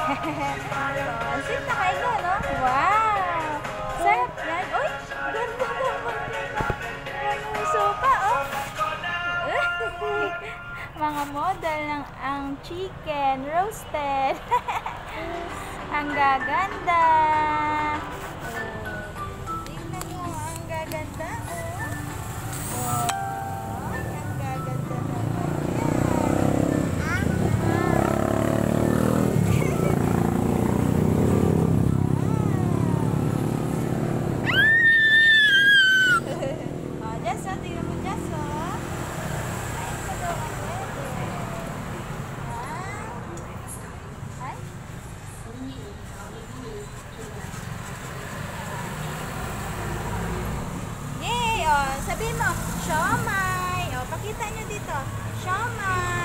Oh, sweet na kayo, no? Wow! Sarap yan. Uy! Ganda naman nila. Manuso pa, oh! Mga model ng ang chicken roasted. Ang gaganda. Oh, tingnan mo, ang gaganda, oh. Oh, ang gaganda naman yan. Oh, Jess, oh, tingnan mo, Jess, oh. Ay, ito daw ang pwede. Ay? Yay! Oh, sabihin mo, siomai. Oh, pakita nyo dito. Siomai.